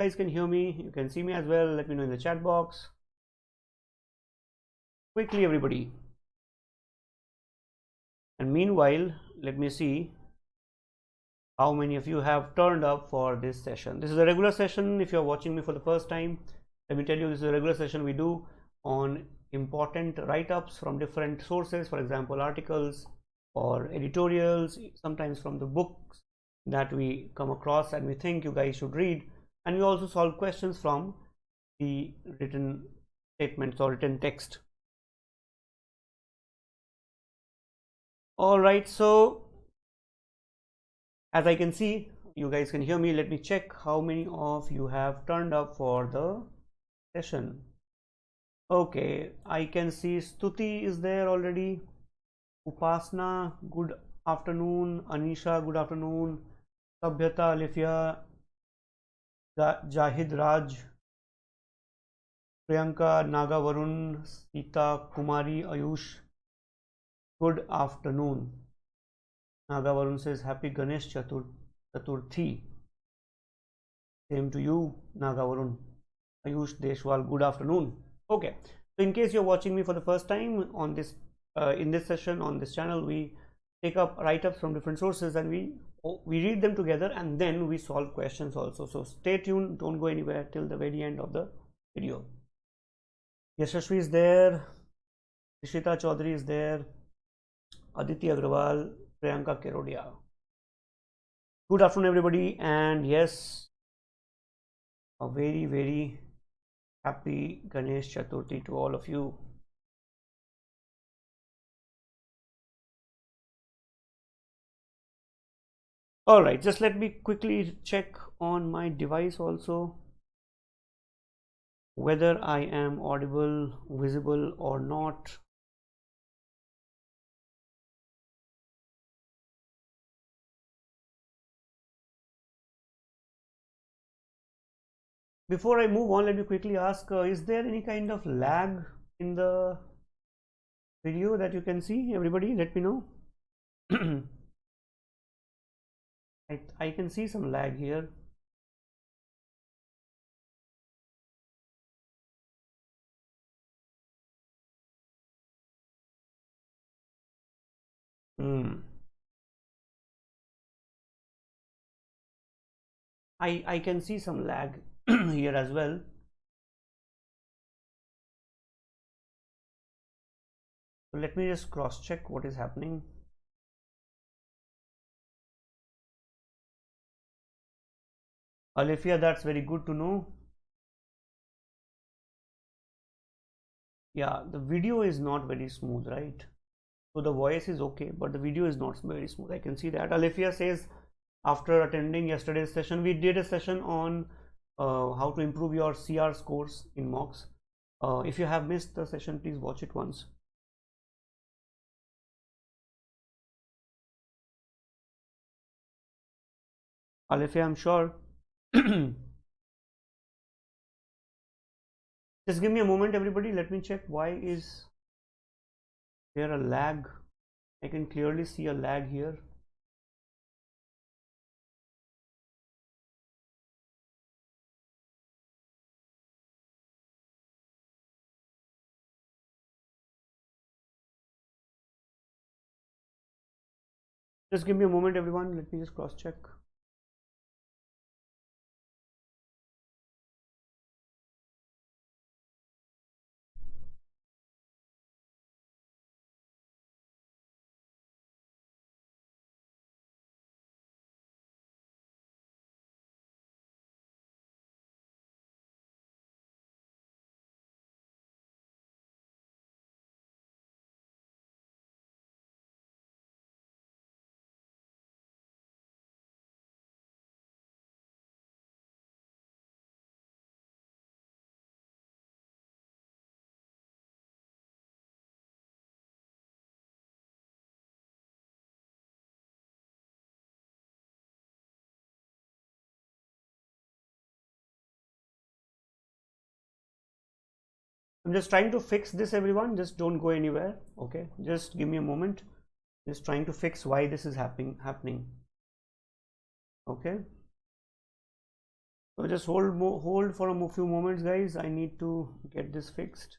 guys can hear me, you can see me as well, let me know in the chat box quickly, everybody. And meanwhile, let me see how many of you have turned up for this session. This is a regular session. If you're watching me for the first time, let me tell you, this is a regular session we do on important write-ups from different sources, for example articles or editorials, sometimes from the books that we come across and we think you guys should read. And we also solve questions from the written statements or written text. All right, so as I can see, you guys can hear me. Let me check how many of you have turned up for the session. Okay, I can see Stuti is there already. Upasna, good afternoon. Anisha, good afternoon. Sabhyata, Alifia, Jahid Raj, Priyanka, Naga Varun, Sita, Kumari, Ayush, good afternoon. Naga Varun says happy Ganesh Chaturthi. Same to you, Naga Varun. Ayush Deshwal, good afternoon. Okay, so in case you're watching me for the first time on this in this session on this channel, we take up write-ups from different sources and we read them together and then we solve questions also. So stay tuned, don't go anywhere till the very end of the video. Yashashvi is there, Rishita Chaudhary is there, Aditi Agrawal, Priyanka Kerodia. Good afternoon, everybody, and yes, a very, very happy Ganesh Chaturthi to all of you. All right, just let me quickly check on my device also whether I am audible, visible or not. Before I move on, let me quickly ask, is there any kind of lag in the video that you can see? Everybody, let me know. I can see some lag here. I can see some lag here as well. So let me just cross check what is happening. Alifia, that's very good to know. Yeah, the video is not very smooth, right? So the voice is okay, but the video is not very smooth. I can see that. Alifia says, after attending yesterday's session, we did a session on how to improve your CR scores in mocks. If you have missed the session, please watch it once. Alifia, I'm sure. Just give me a moment, everybody. Let me check why is there a lag. I can clearly see a lag here. Just give me a moment, everyone. Let me just cross check. I'm just trying to fix this, everyone. Just don't go anywhere. Okay, just give me a moment. Just trying to fix why this is happening. Okay, So just hold for a few moments, guys. I need to get this fixed.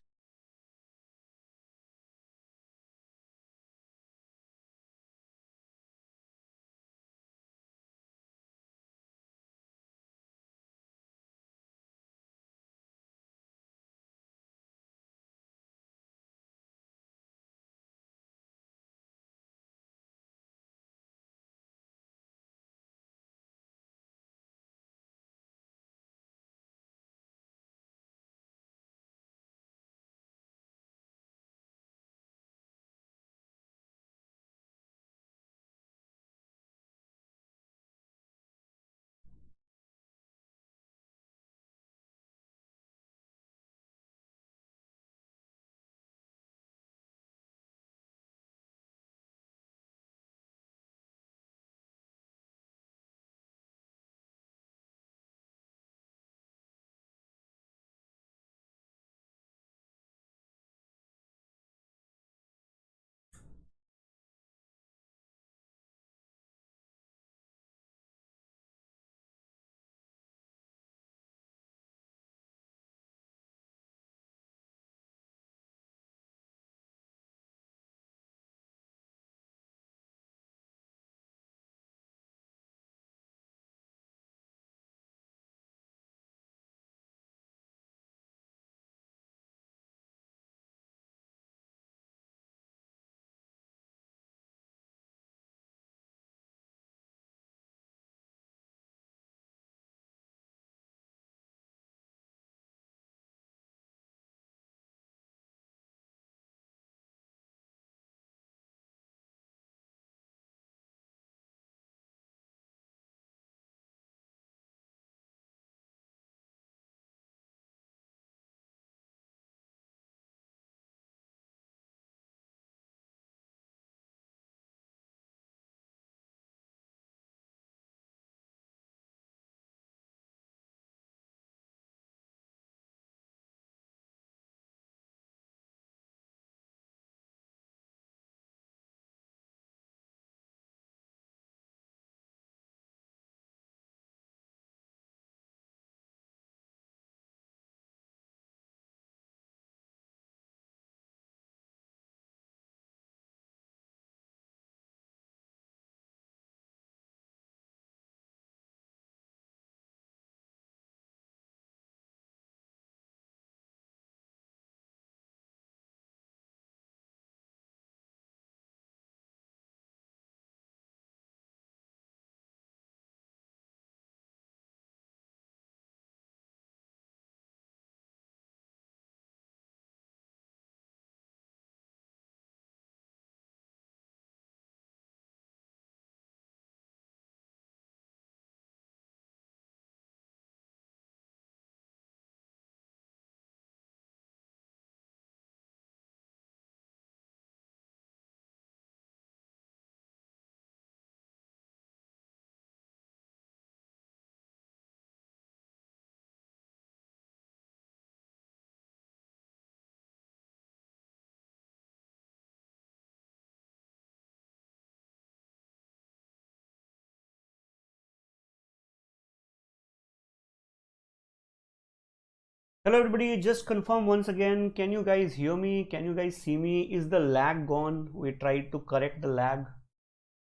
Hello everybody, just confirm once again, can you guys hear me? Can you guys see me? Is the lag gone? We tried to correct the lag,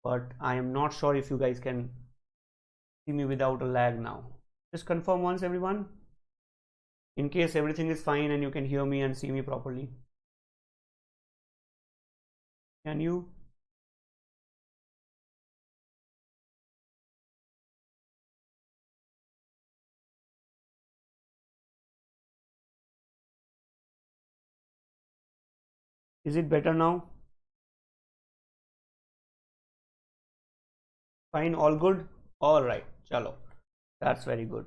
but I am not sure if you guys can see me without a lag now. Just confirm once everyone, in case everything is fine and you can hear me and see me properly. Can you? Is it better now? Fine, all good? All right, chalo. That's very good.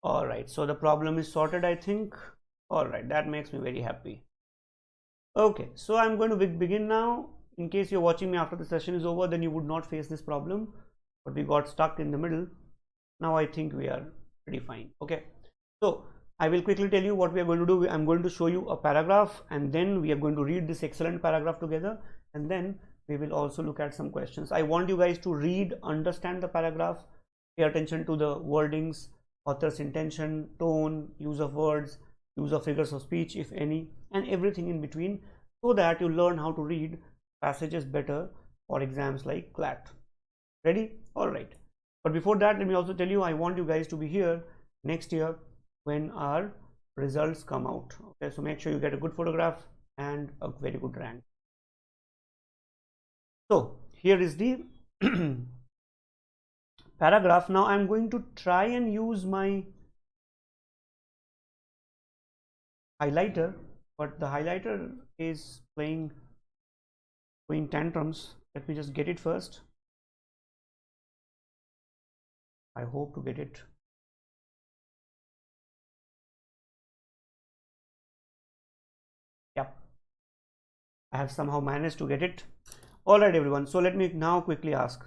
All right, so the problem is sorted, I think. All right, that makes me very happy. Okay, so I'm going to begin now. In case you're watching me after the session is over, then you would not face this problem, but we got stuck in the middle. Now I think we are pretty fine. Okay, so I will quickly tell you what we are going to do. I'm going to show you a paragraph, and then we are going to read this excellent paragraph together, and then we will also look at some questions. I want you guys to read, understand the paragraph, Pay attention to the wordings, author's intention, tone, use of words, use of figures of speech, if any, and everything in between, so that you learn how to read passages better for exams like CLAT. Ready? All right. But before that, let me also tell you, I want you guys to be here next year when our results come out. Okay, so make sure you get a good photograph and a very good rank. So here is the paragraph. Now I'm going to try and use my highlighter, but the highlighter is doing tantrums. Let me just get it first. I hope to get it. Yep, I have somehow managed to get it. All right, everyone. So let me now quickly ask.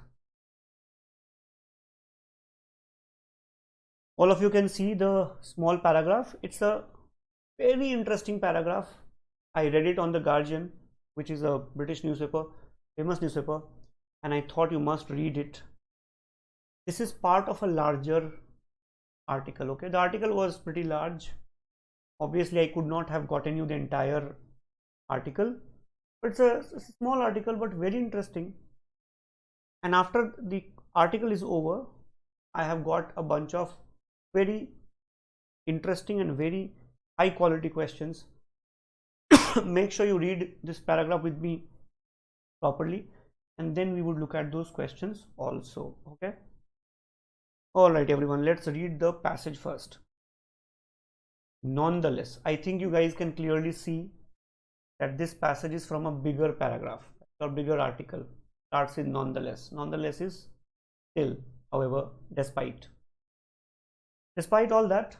All of you can see the small paragraph. It's a very interesting paragraph. I read it on the Guardian, which is a British newspaper, famous newspaper, and I thought you must read it. This is part of a larger article. Okay, the article was pretty large. Obviously, I could not have gotten you the entire article, but it's a small article, but very interesting. And after the article is over, I have got a bunch of very interesting and very high quality questions. Make sure you read this paragraph with me properly, and then we would look at those questions also. Okay. All right, everyone, let's read the passage first. Nonetheless, I think you guys can clearly see that this passage is from a bigger paragraph or bigger article. Starts with nonetheless. Nonetheless is still, however, despite all that,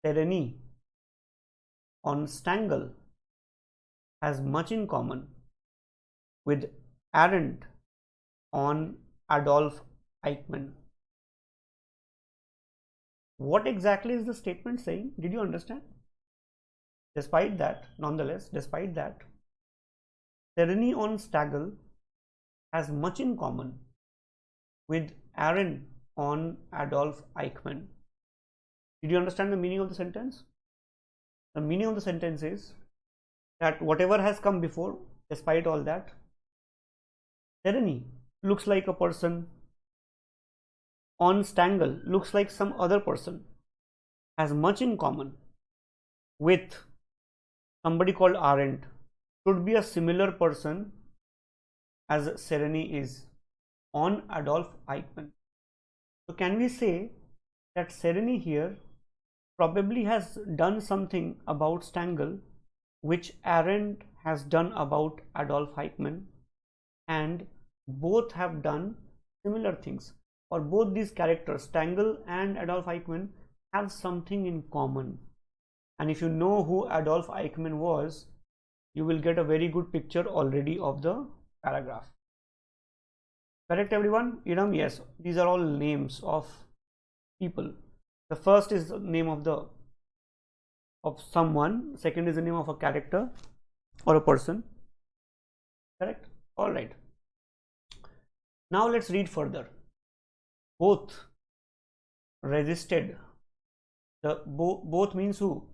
Tyranny on Stangl has much in common with Arendt on Adolf Eichmann. What exactly is the statement saying? Did you understand? Despite that, nonetheless, despite that, Tyranny on Stangl has much in common with Arendt on Adolf Eichmann. Did you understand the meaning of the sentence? The meaning of the sentence is that whatever has come before, despite all that, Tyranny looks like a person, on Stangl looks like some other person, has much in common with somebody called Arendt, should be a similar person as Tyranny is on Adolf Eichmann. So can we say that Tyranny here probably has done something about Stangl which Arendt has done about Adolf Eichmann, and both have done similar things, or both these characters, Stangl and Adolf Eichmann, have something in common. And if you know who Adolf Eichmann was, you will get a very good picture already of the paragraph. Correct, everyone? Idam, yes, these are all names of people. The first is the name of someone, second is the name of a character or a person. Correct? All right. Now let's read further. Both resisted. The both means who?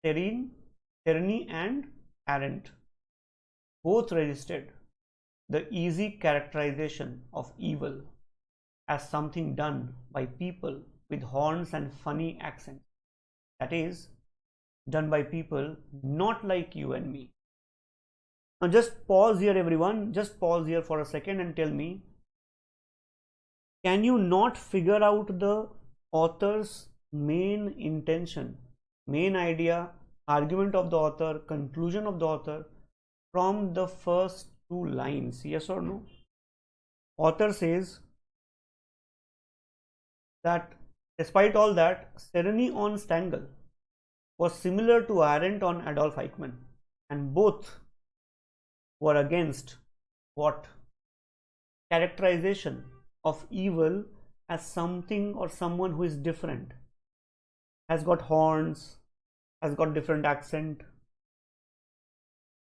Tyranny and Arendt. Both resisted the easy characterization of evil as something done by people with horns and funny accents. That is, done by people not like you and me. Now just pause here, everyone. Just pause here for a second and tell me, can you not figure out the author's main intention, main idea, argument of the author, conclusion of the author from the first two lines? Yes or no? Author says that despite all that, Tyranny on Stangl was similar to Arendt on Adolf Eichmann, and both were against what? Characterization of evil as something or someone who is different, has got horns, has got different accent.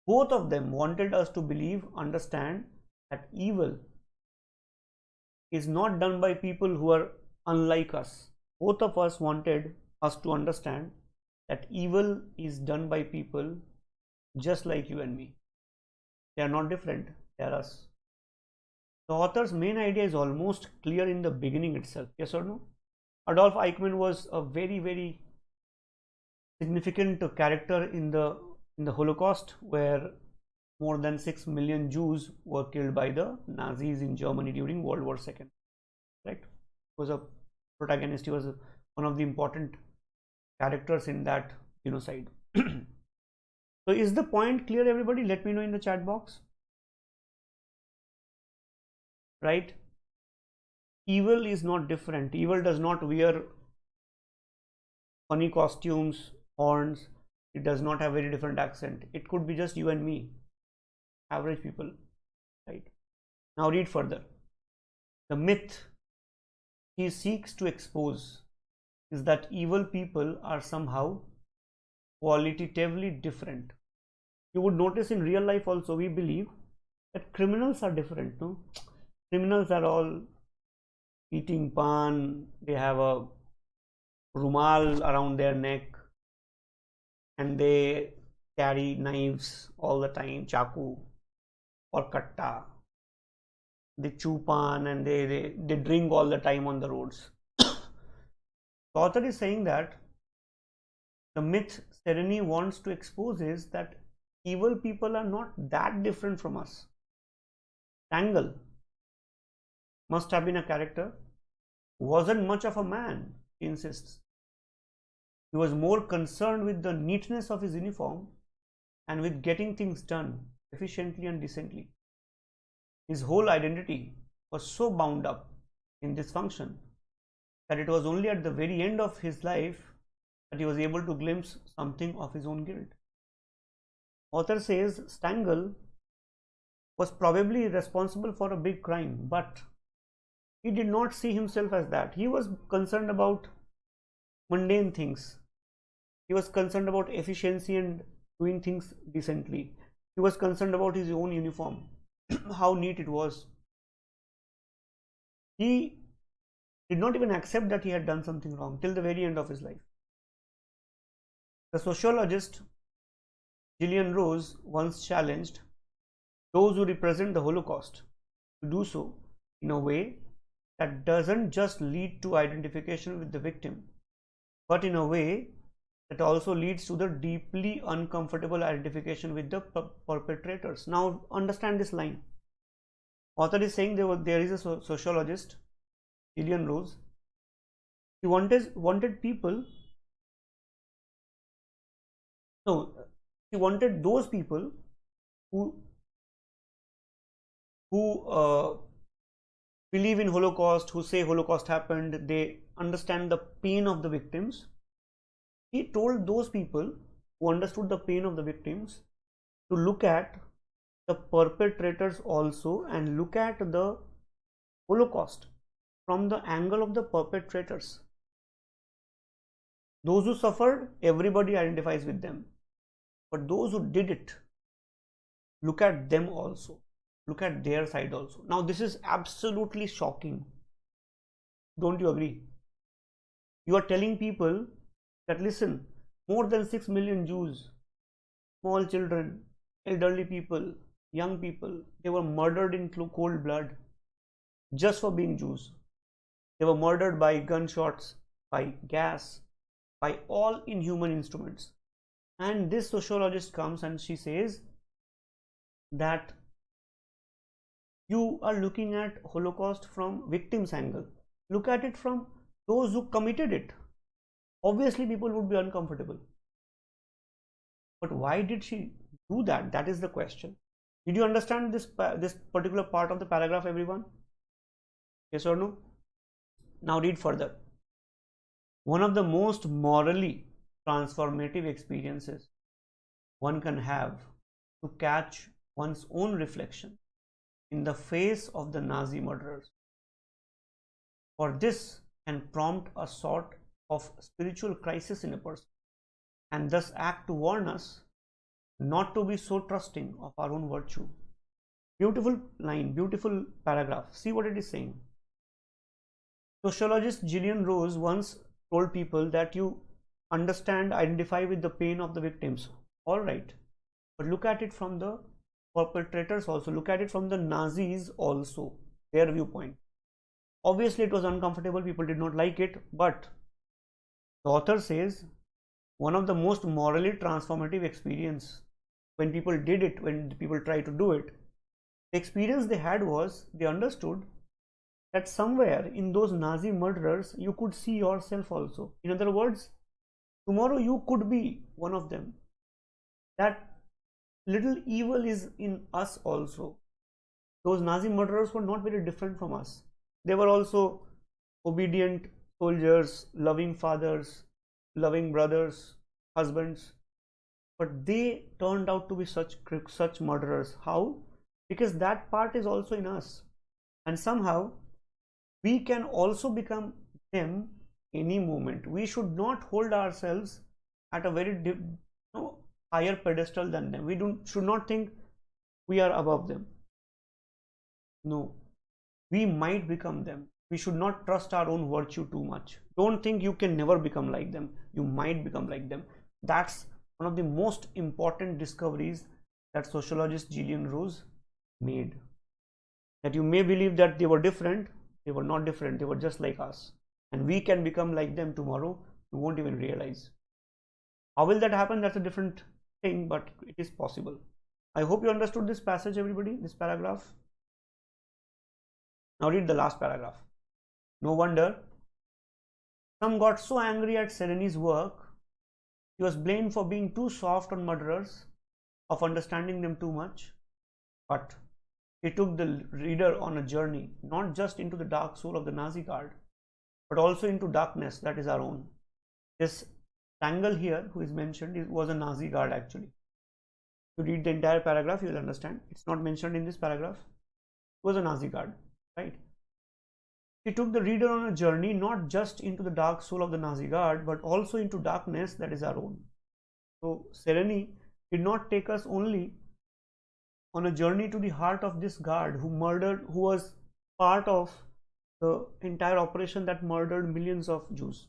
Both of them wanted us to believe, understand that evil is not done by people who are unlike us. Both of us wanted us to understand that evil is done by people just like you and me. They are not different, they are us. The author's main idea is almost clear in the beginning itself, yes or no? Adolf Eichmann was a very significant character in the Holocaust, where more than 6 million Jews were killed by the Nazis in Germany during World War II. Right? He was a protagonist. He was one of the important characters in that genocide. So is the point clear, everybody? Let me know in the chat box. Right? Evil is not different. Evil does not wear funny costumes, horns. It does not have very different accent. It could be just you and me, average people. Right? Now read further. The myth he seeks to expose is that evil people are somehow qualitatively different. You would notice in real life also we believe that criminals are different. No, criminals are all eating pan, they have a rumal around their neck, and they carry knives all the time, chaku or katta. They chew pan and they drink all the time on the roads. The author is saying that the myth Sereny wants to expose is that evil people are not that different from us. Stangl must have been a character, wasn't much of a man, he insists. He was more concerned with the neatness of his uniform and with getting things done efficiently and decently. His whole identity was so bound up in this function that it was only at the very end of his life that he was able to glimpse something of his own guilt. Author says Stangl was probably responsible for a big crime, but he did not see himself as that. He was concerned about mundane things. He was concerned about efficiency and doing things decently. He was concerned about his own uniform, how neat it was. He did not even accept that he had done something wrong till the very end of his life. The sociologist Gillian Rose once challenged those who represent the Holocaust to do so in a way that doesn't just lead to identification with the victim, but in a way that also leads to the deeply uncomfortable identification with the perpetrators. Now understand this line. Author is saying there is a sociologist, Gillian Rose. He wanted people. No, he wanted those people who believe in Holocaust, who say Holocaust happened, they understand the pain of the victims. He told those people who understood the pain of the victims to look at the perpetrators also and look at the Holocaust from the angle of the perpetrators. Those who suffered, everybody identifies with them. But those who did it, look at them also. Look at their side also. Now this is absolutely shocking. Don't you agree? You are telling people that, listen, more than 6 million Jews, small children, elderly people, young people, they were murdered in cold blood just for being Jews. They were murdered by gunshots, by gas, by all inhuman instruments. And this sociologist comes and she says that you are looking at Holocaust from victims' angle. Look at it from those who committed it. Obviously people would be uncomfortable. But why did she do that? That is the question. Did you understand this particular part of the paragraph, everyone? Yes or no? Now read further. One of the most morally transformative experiences one can have to catch one's own reflection in the face of the Nazi murderers. For this can prompt a sort of spiritual crisis in a person, and thus act to warn us not to be so trusting of our own virtue. Beautiful line, beautiful paragraph. See what it is saying. Sociologist Gillian Rose once told people that you understand, identify with the pain of the victims. All right, but look at it from the perpetrators also. Look at it from the Nazis also, their viewpoint. Obviously, it was uncomfortable. People did not like it, but the author says one of the most morally transformative experience when people did it, when people tried to do it, the experience they had was they understood that somewhere in those Nazi murderers you could see yourself also. In other words, tomorrow you could be one of them. That little evil is in us also. Those Nazi murderers were not very different from us. They were also obedient soldiers, loving fathers, loving brothers, husbands, but they turned out to be such murderers. How? Because that part is also in us, and somehow we can also become them any moment. We should not hold ourselves at a very higher pedestal than them. We should not think we are above them. No, we might become them. We should not trust our own virtue too much. Don't think you can never become like them. You might become like them. That's one of the most important discoveries that sociologist Gillian Rose made. That you may believe that they were different. They were not different. They were just like us. And we can become like them tomorrow. You won't even realize. How will that happen? That's a different thing, but it is possible. I hope you understood this passage, everybody, this paragraph. Now read the last paragraph. No wonder some got so angry at Sereni's work. He was blamed for being too soft on murderers, of understanding them too much. But he took the reader on a journey, not just into the dark soul of the Nazi guard, but also into darkness that is our own. This Stangl here, who is mentioned, was a Nazi guard actually. If you read the entire paragraph, you will understand. It's not mentioned in this paragraph. He was a Nazi guard, right? He took the reader on a journey not just into the dark soul of the Nazi guard, but also into darkness that is our own. So Sereni did not take us only on a journey to the heart of this guard who was part of the entire operation that murdered millions of Jews.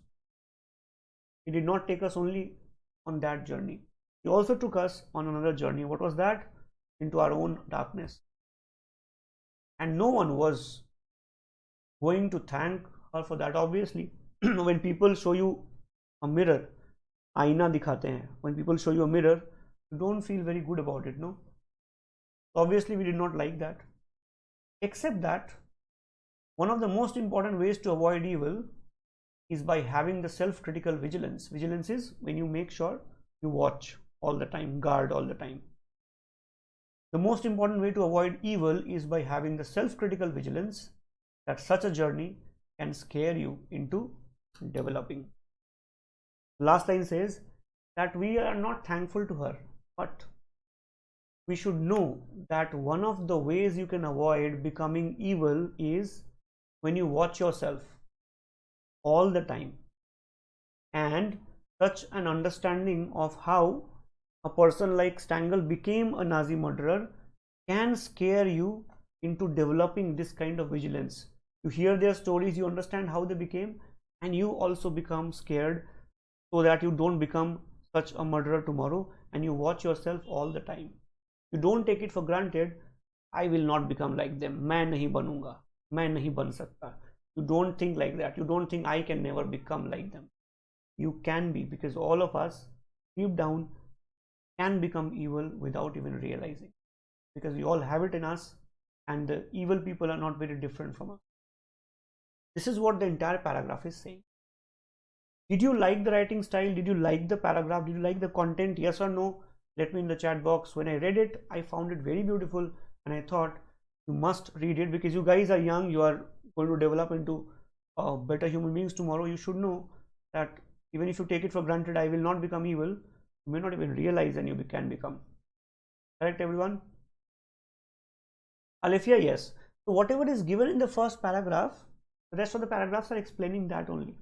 He did not take us only on that journey. He also took us on another journey. What was that? Into our own darkness. And no one was going to thank her for that. Obviously, when people show you a mirror, aina dikhate hain. When people show you a mirror, you don't feel very good about it, no? Obviously, we did not like that. Except that one of the most important ways to avoid evil is by having the self-critical vigilance. Vigilance is when you make sure you watch all the time, guard all the time. The most important way to avoid evil is by having the self-critical vigilance that such a journey can scare you into developing. The last line says that we are not thankful to her, but we should know that one of the ways you can avoid becoming evil is when you watch yourself all the time. And such an understanding of how a person like Stangl became a Nazi murderer can scare you into developing this kind of vigilance. You hear their stories, you understand how they became, and you also become scared so that you don't become such a murderer tomorrow, and you watch yourself all the time. You don't take it for granted. I will not become like them. मैं नहीं बनूंगा, मैं नहीं बन सकता. You don't think like that. You don't think I can never become like them. You can be, because all of us deep down can become evil without even realizing, because we all have it in us, and the evil people are not very different from us. This is what the entire paragraph is saying. Did you like the writing style? Did you like the paragraph? Did you like the content? Yes or no? Let me in the chat box. When I read it, I found it very beautiful, and I thought you must read it because you guys are young. You are going to develop into better human beings tomorrow. You should know that even if you take it for granted, I will not become evil, you may not even realize, and you can become. Correct, everyone? Alethea, yes. So whatever is given in the first paragraph, the rest of the paragraphs are explaining that only.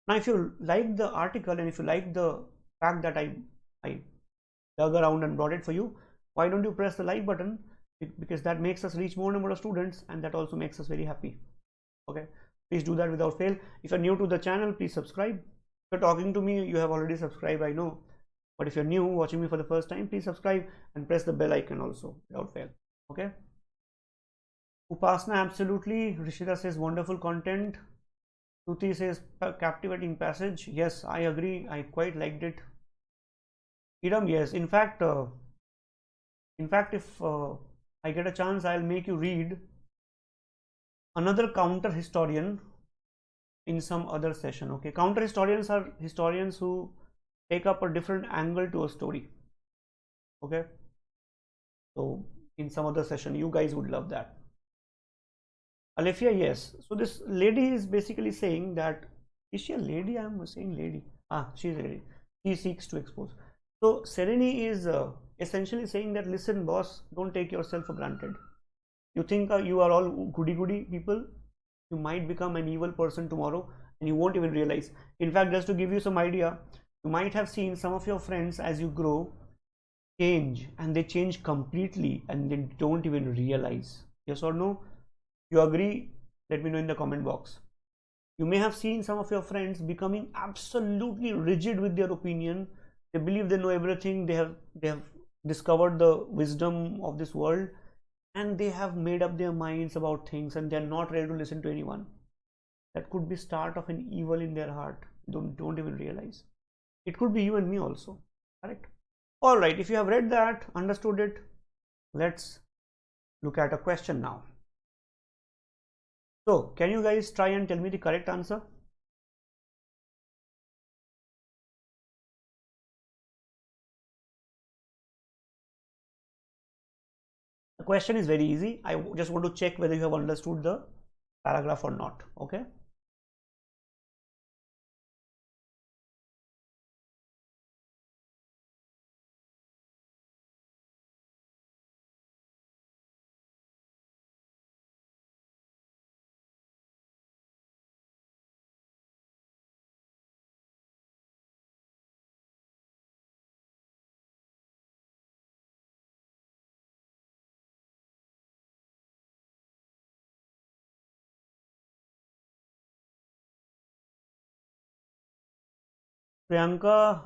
Now, if you like the article and if you like the fact that I dug around and brought it for you, why don't you press the like button? Because that makes us reach more number of students, and that also makes us very happy. Okay, Please do that without fail. If you're new to the channel, please subscribe. If you're talking to me, you have already subscribed, I know. But if you're new, watching me for the first time, please subscribe and press the bell icon also without fail. Okay. Upasna, absolutely. Rishita says wonderful content. Shruti says captivating passage. Yes, I agree. I quite liked it. Idam, yes. In fact, if I get a chance, I'll make you read another counter historian in some other session. Okay, counter historians are historians who take up a different angle to a story. Okay, so in some other session, you guys would love that. Alefia, yes. So this lady is basically saying that, is she a lady? I'm saying lady. She's a lady. She seeks to expose. So Sereni is essentially saying that, listen, boss, don't take yourself for granted. You think you are all goody people, you might become an evil person tomorrow and you won't even realize. In fact, just to give you some idea, you might have seen some of your friends as you grow change, and they change completely and they don't even realize. Yes or no? You agree? Let me know in the comment box. You may have seen some of your friends becoming absolutely rigid with their opinion. They believe they know everything. They have discovered the wisdom of this world, and they have made up their minds about things, and they are not ready to listen to anyone. That could be start of an evil in their heart. Don't even realize. It could be you and me also. Correct? All right. If you have read that, understood it, let's look at a question now. So, can you guys try and tell me the correct answer? The question is very easy. I just want to check whether you have understood the paragraph or not. Okay. Priyanka,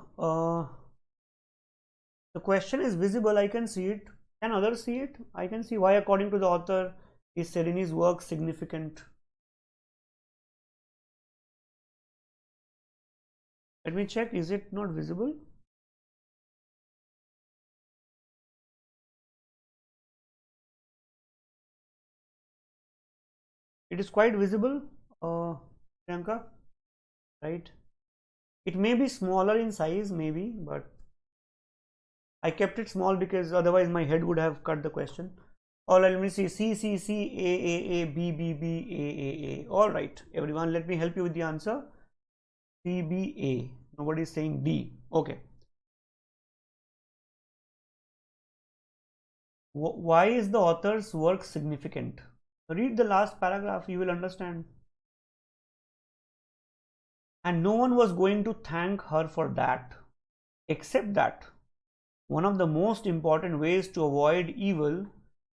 the question is visible. I can see it. Can others see it? I can see. Why, according to the author, is Sereni's work significant? Let me check. Is it not visible? It is quite visible, Priyanka, right? It may be smaller in size, maybe, but I kept it small because otherwise my head would have cut the question. All right, let me see. C, C, C, A, B, B, B, A. All right, everyone, let me help you with the answer. C, B, A. Nobody is saying D. Okay. Why is the author's work significant? Read the last paragraph, you will understand. And no one was going to thank her for that, except that one of the most important ways to avoid evil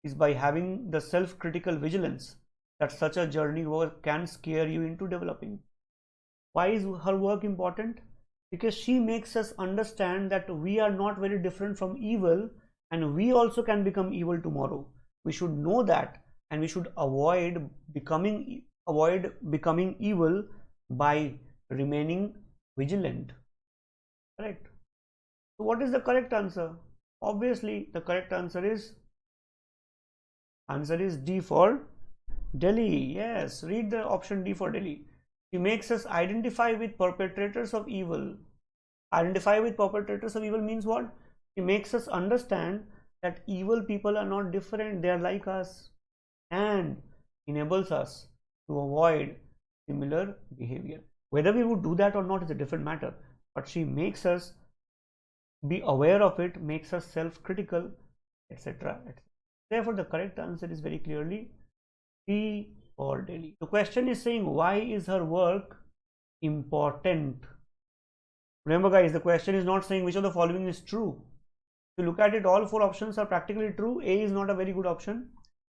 is by having the self-critical vigilance that such a journey can scare you into developing. Why is her work important? Because she makes us understand that we are not very different from evil, and we also can become evil tomorrow. We should know that, and we should avoid becoming evil by remaining vigilant. Correct? So what is the correct answer? Obviously the correct answer is D for Delhi. Yes, read the option D for Delhi. She makes us identify with perpetrators of evil. Identify with perpetrators of evil means what? She makes us understand that evil people are not different, they are like us, and enables us to avoid similar behavior. Whether we would do that or not is a different matter, but she makes us be aware of it, makes us self-critical, etc. Therefore, the correct answer is very clearly D for Delhi. The question is saying, why is her work important? Remember guys, the question is not saying which of the following is true. If you look at it, all four options are practically true. A is not a very good option,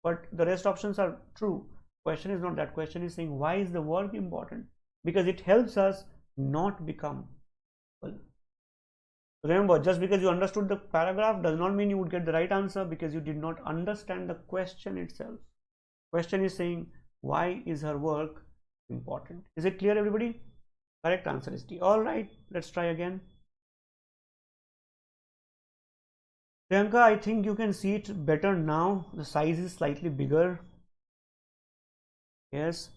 but the rest options are true. Question is not that. Question is saying why is the work important? Because it helps us not become well. Remember, just because you understood the paragraph does not mean you would get the right answer, because you did not understand the question itself. Question is saying why is her work important? Is it clear, everybody? Correct answer is D. All right, let's try again. Priyanka, I think you can see it better now. The size is slightly bigger. Yes.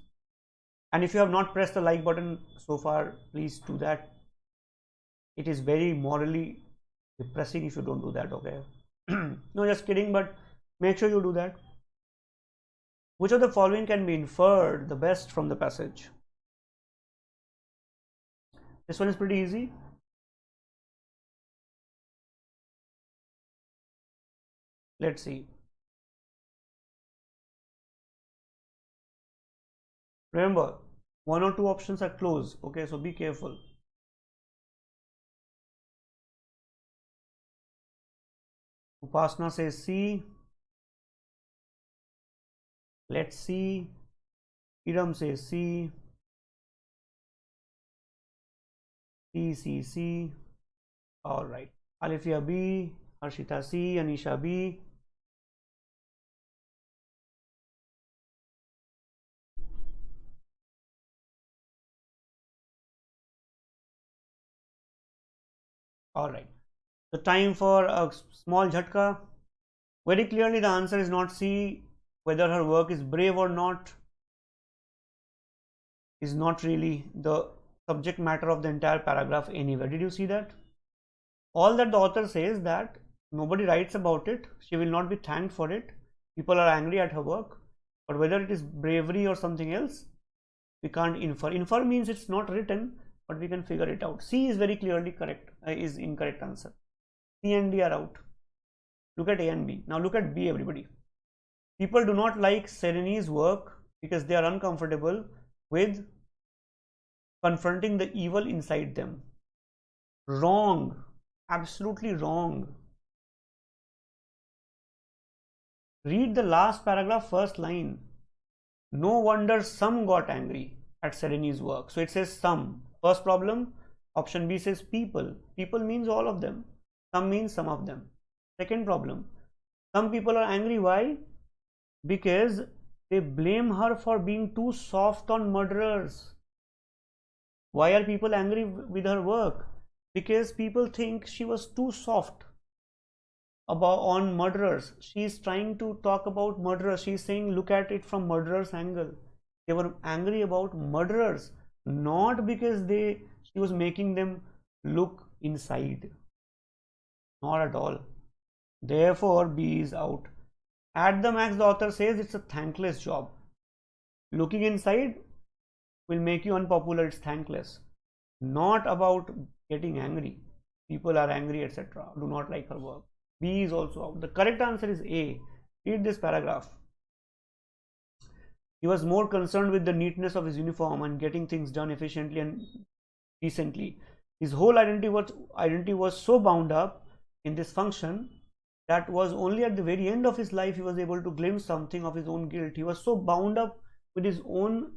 And if you have not pressed the like button so far, please do that. It is very morally depressing if you don't do that, okay? No, just kidding, but make sure you do that. Which of the following can be inferred the best from the passage? This one is pretty easy. Let's see. Remember, one or two options are closed, okay? So be careful. Upasna says C. Let's see. Iram says C. C. All right. Alifia B. Harshita C. Anisha B. All right. The time for a small jhatka. Very clearly the answer is not C. Whether her work is brave or not is not really the subject matter of the entire paragraph anywhere. Did you see that? All that the author says that nobody writes about it, she will not be thanked for it, people are angry at her work, but whether it is bravery or something else, we can't infer. Infer means it's not written, but we can figure it out. C is very clearly correct, is incorrect answer. C and D are out. Look at A and B. Now look at B, everybody. People do not like Sereni's work because they are uncomfortable with confronting the evil inside them. Wrong. Absolutely wrong. Read the last paragraph, first line. No wonder some got angry at Sereni's work. So it says some. First problem, option B says people. People means all of them. Some means some of them. Second problem, some people are angry. Why? Because they blame her for being too soft on murderers. Why are people angry with her work? Because people think she was too soft on murderers. She is trying to talk about murderers. She is saying look at it from murderers' angle. They were angry about murderers, not because she was making them look inside. Not at all. Therefore, B is out. At the max, the author says it's a thankless job. Looking inside will make you unpopular. It's thankless. Not about getting angry. People are angry, etc. Do not like her work. B is also out. The correct answer is A. Read this paragraph. He was more concerned with the neatness of his uniform and getting things done efficiently and decently. His whole identity was so bound up in this function that was only at the very end of his life he was able to glimpse something of his own guilt. He was so bound up with his own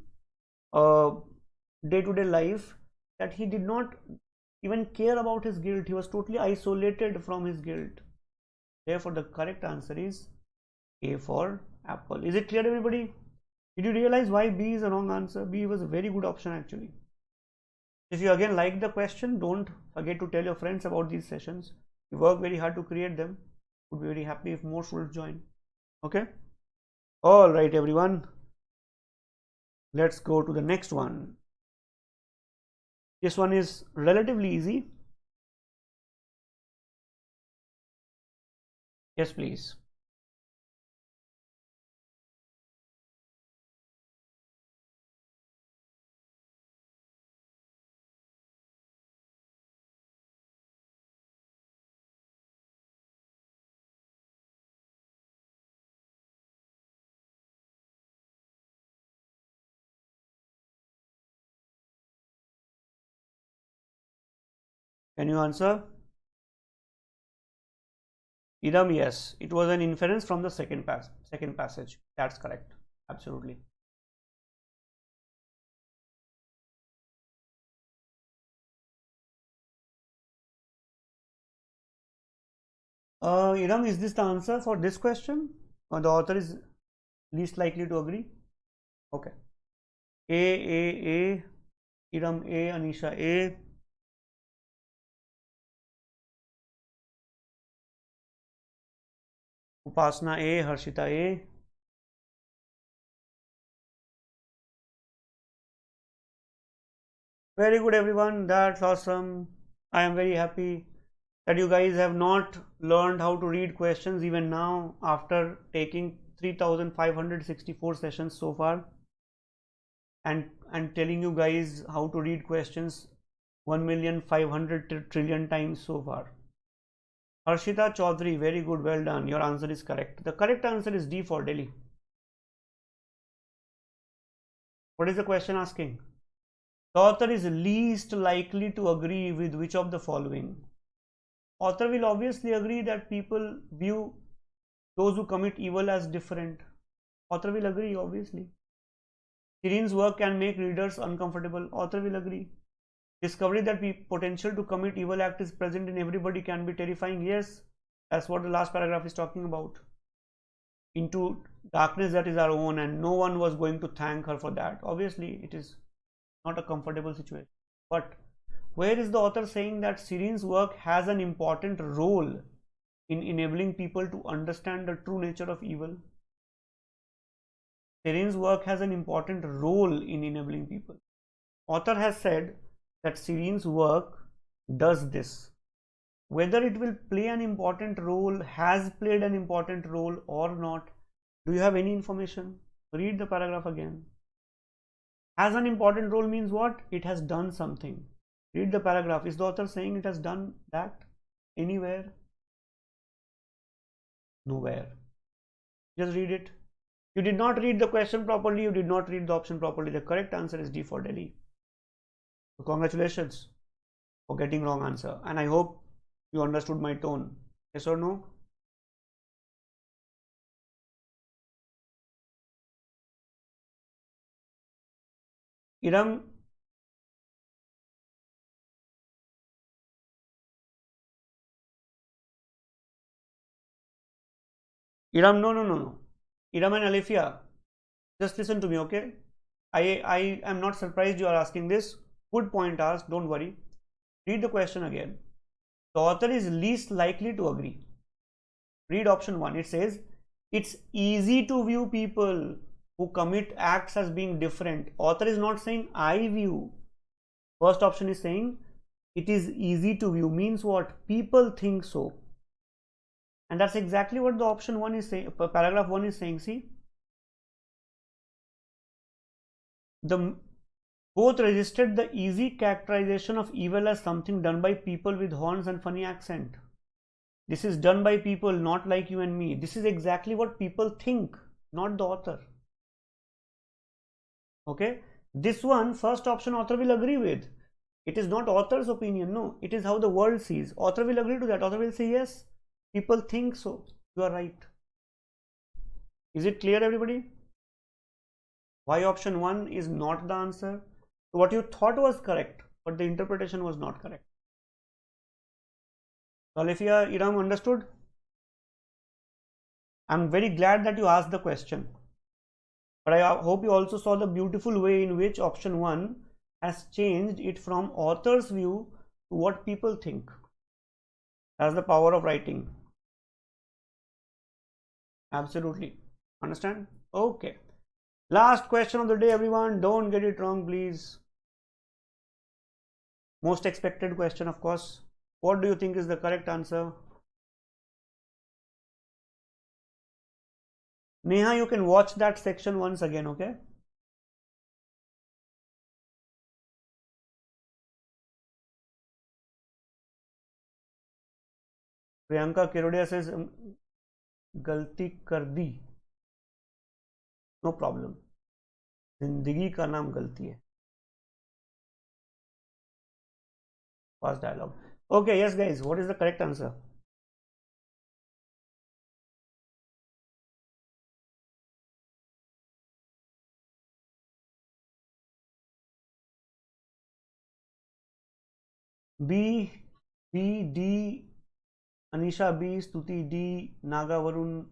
day-to-day life that he did not even care about his guilt. He was totally isolated from his guilt. Therefore, the correct answer is A for apple. Is it clear, everybody? Did you realize why B is the wrong answer? B was a very good option actually. If you again like the question, don't forget to tell your friends about these sessions. We work very hard to create them. Would be very happy if more students join. Okay? All right, everyone. Let's go to the next one. This one is relatively easy. Yes, please. Can you answer? Idam, yes. It was an inference from the second passage. That's correct. Absolutely. Iram, is this the answer for this question? Or the author is least likely to agree? Okay. A. Iram A, Anisha A. Upasna A, Harshita A. Very good, everyone. That's awesome. I am very happy that you guys have not learned how to read questions even now after taking 3,564 sessions so far, and telling you guys how to read questions 1,500,000,000,000 times so far. Harshita Chaudhary, very good, well done. Your answer is correct. The correct answer is D for Delhi. What is the question asking? The author is least likely to agree with which of the following? Author will obviously agree that people view those who commit evil as different. Author will agree, obviously. Shireen's work can make readers uncomfortable. Author will agree. Discovery that potential to commit evil act is present in everybody can be terrifying. Yes, that's what the last paragraph is talking about. Into darkness that is our own, and no one was going to thank her for that. Obviously, it is not a comfortable situation. But where is the author saying that Shireen's work has an important role in enabling people to understand the true nature of evil? Shireen's work has an important role in enabling people. Author has said that Shireen's work does this. Whether it will play an important role, has played an important role or not, do you have any information? Read the paragraph again. Has an important role means what? It has done something. Read the paragraph. Is the author saying it has done that anywhere? Nowhere. Just read it. You did not read the question properly. You did not read the option properly. The correct answer is D for Delhi. So congratulations for getting wrong answer. And I hope you understood my tone. Yes or no? Iram, no. Iram and Alifia, just listen to me, okay? I am not surprised you are asking this. Good point asked, don't worry. Read the question again. The author is least likely to agree. Read option 1. It says, it's easy to view people who commit acts as being different. Author is not saying I view. First option is saying it is easy to view means what? People think so. And that's exactly what the option 1 is saying, paragraph 1 is saying. See, both registered the easy characterization of evil as something done by people with horns and funny accent. This is done by people not like you and me. This is exactly what people think, not the author. Okay, this one, first option, author will agree with. It is not author's opinion, no, it is how the world sees. Author will agree to that. Author will say yes, people think so, you are right. Is it clear, everybody? Why option 1 is not the answer? So what you thought was correct, but the interpretation was not correct. Alifia, Iram, understood? I'm very glad that you asked the question, but I hope you also saw the beautiful way in which option 1 has changed it from author's view to what people think. That's the power of writing. Absolutely. Understand? Okay. Last question of the day, everyone. Don't get it wrong, please. Most expected question, of course. What do you think is the correct answer? Neha, you can watch that section once again, okay? Priyanka Kirodia says, गलती कर दी. No problem. जिंदगी का नाम गलती है. Fast dialogue. Okay, yes, guys. What is the correct answer? B, B, D, Anisha B, Stuti D, Naga Varun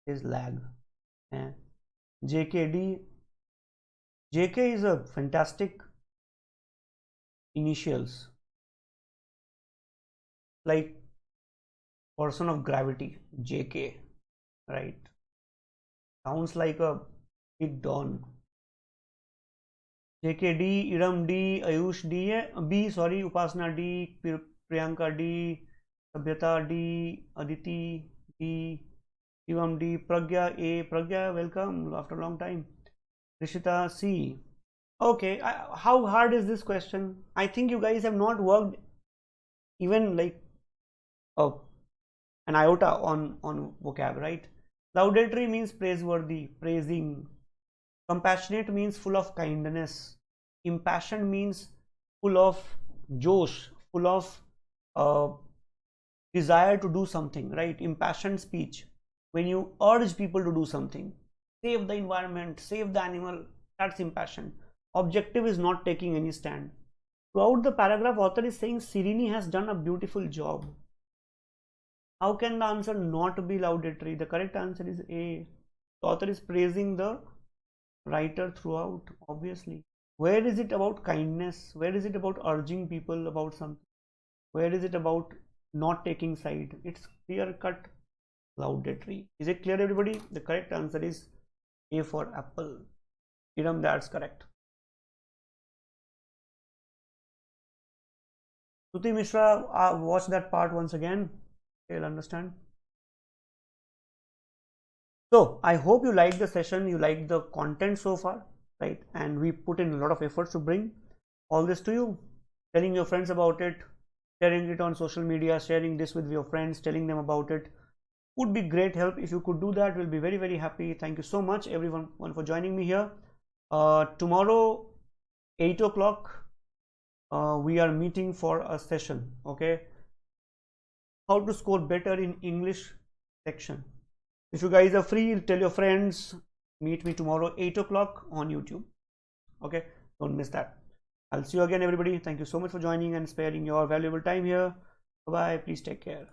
is lag. JKD. JK is a fantastic initials, like person of gravity, JK, right? Sounds like a big don. JKD, Iram D, Ayush D, B, sorry, Upasana D, Priyanka D, Sabhyata D, Aditi D, Shivam D, Pragya A, Pragya, welcome after a long time. Rishita C. Okay, how hard is this question? I think you guys have not worked even like an iota on vocab, right? Laudatory means praiseworthy, praising. Compassionate means full of kindness. Impassioned means full of josh, full of desire to do something, right? Impassioned speech, when you urge people to do something, save the environment, save the animal, that's impassioned. Objective is not taking any stand. Throughout the paragraph, author is saying Sirini has done a beautiful job. How can the answer not be laudatory? The correct answer is A. The author is praising the writer throughout, obviously. Where is it about kindness? Where is it about urging people about something? Where is it about not taking side? It's clear cut laudatory. Is it clear, everybody? The correct answer is A for apple. Iram, that's correct. Shruti Mishra, watch that part once again. You'll understand. So I hope you liked the session, you liked the content so far, right? And we put in a lot of efforts to bring all this to you, telling your friends about it, sharing it on social media, sharing this with your friends, telling them about it would be great help. If you could do that, we'll be very, very happy. Thank you so much everyone for joining me here. Tomorrow 8 o'clock we are meeting for a session, okay? How to score better in English section. If you guys are free, tell your friends, meet me tomorrow 8 o'clock on YouTube, okay? Don't miss that. I'll see you again, everybody. Thank you so much for joining and sparing your valuable time here. Bye bye. Please take care.